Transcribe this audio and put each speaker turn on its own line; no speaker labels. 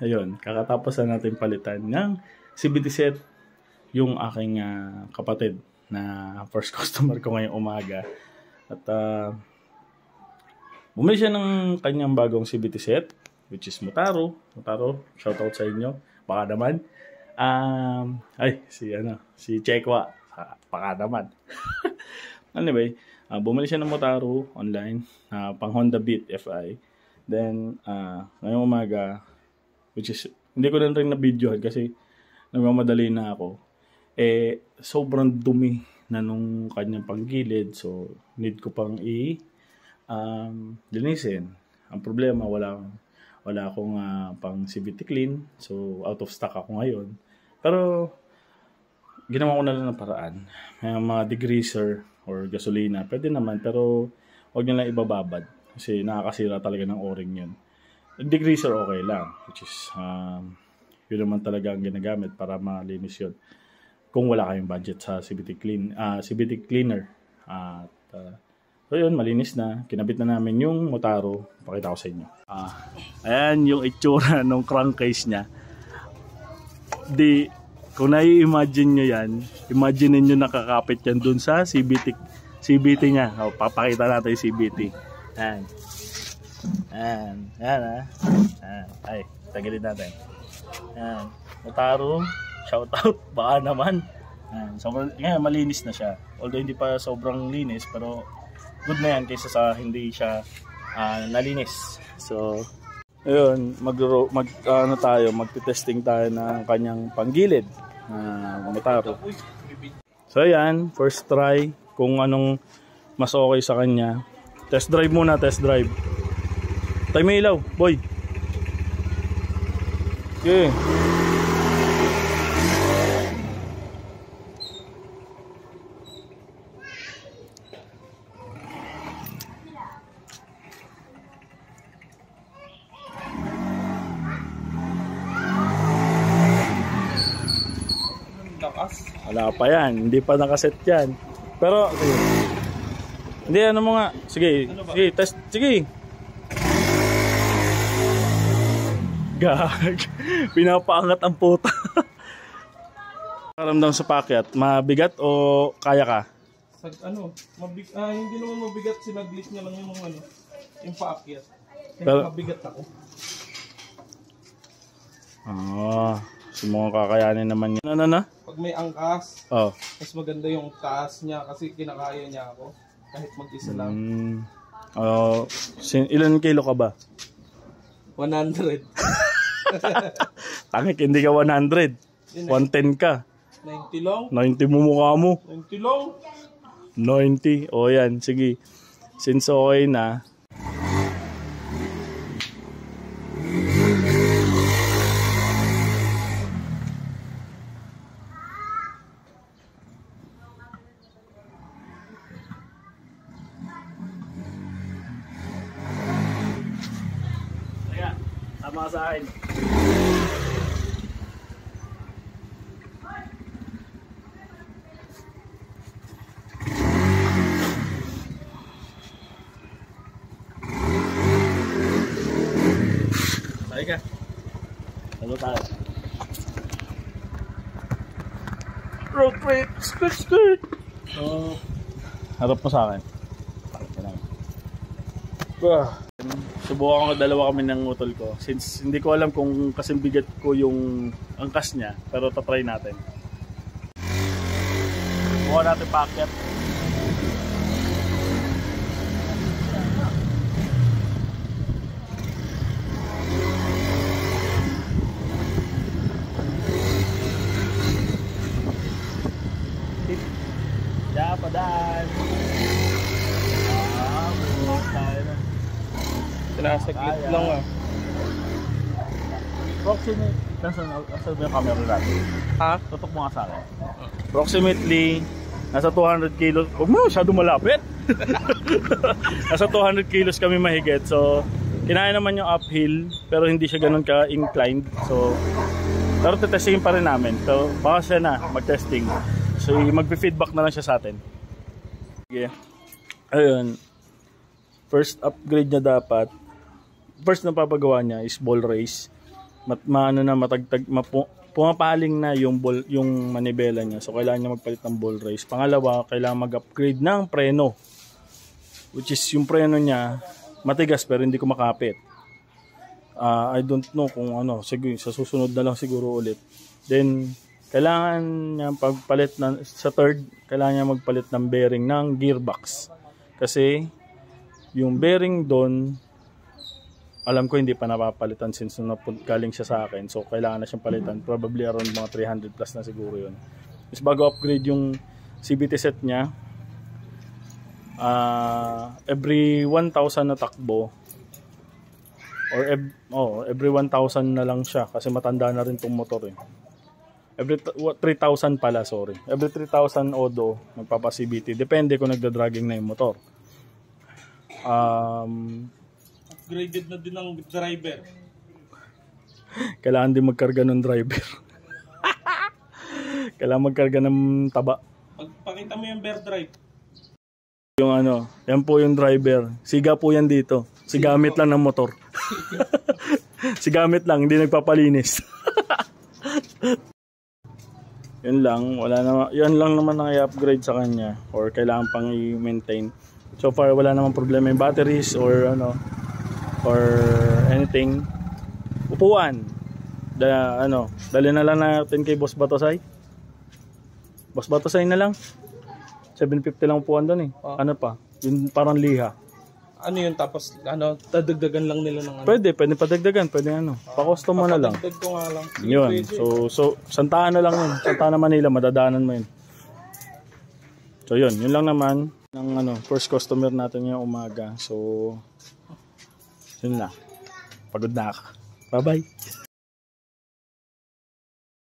ayun, kakatapos na natin palitan ng CVT set yung aking kapatid na first customer ko ngayong umaga. At bumili siya ng kanyang bagong CVT set, which is Motaro. Motaro, shoutout sa inyo. Baka naman. Si Chekwa. Baka naman. Anyway, bumili siya ng Motaro online, pang Honda Beat FI. Then, ngayong umaga, which is, hindi ko na rin na-videohan kasi nagmamadali na ako. Sobrang dumi na nung kanyang panggilid. So, need ko pang linisin. Ang problema, wala akong pang CVT clean. So, out of stock ako ngayon. Pero, ginawa ko na lang ng paraan. May mga degreaser or gasolina, pwede naman. Pero, huwag nyo lang ibababad. Kasi nakakasira talaga ng o-ring yun. Degreaser okay lang, which is yun naman talaga ang ginagamit para malinis yun kung wala kayong budget sa CVT cleaner. So yun, malinis na, kinabit na namin yung Motaro. Pakita ko sa inyo. Ayan yung itsura ng crankcase nya. Kung nai-imagine nyo yan, imagine nyo nakakapit yan dun sa CVT nya. Papakita natin yung CVT. Ayan. Ay, tagilid natin. Ayan. Motaro, shoutout, baka naman. Ngayon, malinis na siya. Although hindi pa sobrang linis, pero good na yan kaysa sa hindi siya nalinis. So, ayun, magte-testing tayo ng kanyang panggilid Motaro. So, ayan, first try kung anong mas okay sa kanya. Test drive muna, test drive. Tayo may ilaw, boy. Okay. Wala pa yan, hindi pa nakaset yan. Pero, sige. Hindi, ano mo nga. Sige, sige, test, sige. Gag. Pinapaangat ang puta. Karamdam sa pakyat, mabigat o kaya ka?
Hindi naman mabigat, sinaglit niya lang yung paakyat.
Pero,
mabigat ako.
Mga kakayanin naman yan. Ano?
Pag may angkas, mas maganda yung taas niya kasi kinakaya niya ako. Kahit mag-isa lang.
Ilan kilo ka ba?
100.
Tangik, hindi ka 100. 110 ka.
90 lang.
90 mo mukha mo.
90 lang.
90. O yan, sige. Since okay na. Tama sa akin. Sali ka. Salo tayo. Road trip. Skirt. Harap mo sa akin. Pakita lang. Subukan ko, dalawa kami ng utol ko. Since hindi ko alam kung kasing bigat ko yung angkas niya, pero tatry natin. Buka natin packet. Diyan pa daan. Bukas tayo na.
Sinasaglit lang
Approximate. Nasaan ba yung camera natin?
Ha?
Tutok mo nga sa akin. Approximately, nasa 200 kilos. Huwag mo, masyado malapit. Nasa 200 kilos kami mahigit. So, kinaya naman yung uphill, pero hindi siya ganun ka-inclined. So, pero testingin pa rin namin. So, baka siya na mag-testing. So, mag-feedback na lang siya sa atin. Okay. Ayun. First upgrade niya dapat. First na papagawa niya is ball race. maano na matagtag pumapaling na yung yung manibela niya. So kailangan niya magpalit ng ball race. Pangalawa, kailangan mag-upgrade ng preno. Which is yung preno niya matigas pero hindi ko makapit. I don't know kung ano, sige sa susunod na lang siguro ulit. Then kailangan niya pagpalit sa third, kailangan niya magpalit ng bearing ng gearbox. Kasi yung bearing doon alam ko hindi pa napapalitan since galing siya sa akin. So, kailangan na siyang palitan. Probably around mga 300 plus na siguro yun. Mas bago upgrade yung CVT set niya, every 1,000 na takbo, or every 1,000 na lang siya kasi matanda na rin tong motor eh. Every 3,000 pala, sorry. Every 3,000 odo, magpapa-CVT. Depende kung nagda-dragging na yung motor.
Upgraded na din ang driver.
Kailangan din magkarga ng driver. Kailangan magkarga ng taba.
Pagpakita mo yung bear drive.
Yung ano, yan po yung driver. Siga po yan dito. Sigamit lang ng motor. Sigamit lang, hindi nagpapalinis. Yun lang, wala na, yan lang naman ang i-upgrade sa kanya or kailangan pang i-maintain. So far wala namang problema yung batteries or ano or anything. Upuan. Dali na lang natin kay Boss Batosay. Boss Batosay na lang. 750 lang upuan doon eh. Ano pa? Yung parang liha.
Ano yun tapos dadagdagan lang nila ng ano?
Pwede padagdagan, pwede pa-custom mo na lang.
Padagdag ko nga lang.
Yun. So Santa Ana lang yun. Santa Ana Manila, madadaanan mo yun. So yun lang naman ng first customer natin ngayong umaga. So yun na. Pagod na ako. Bye-bye.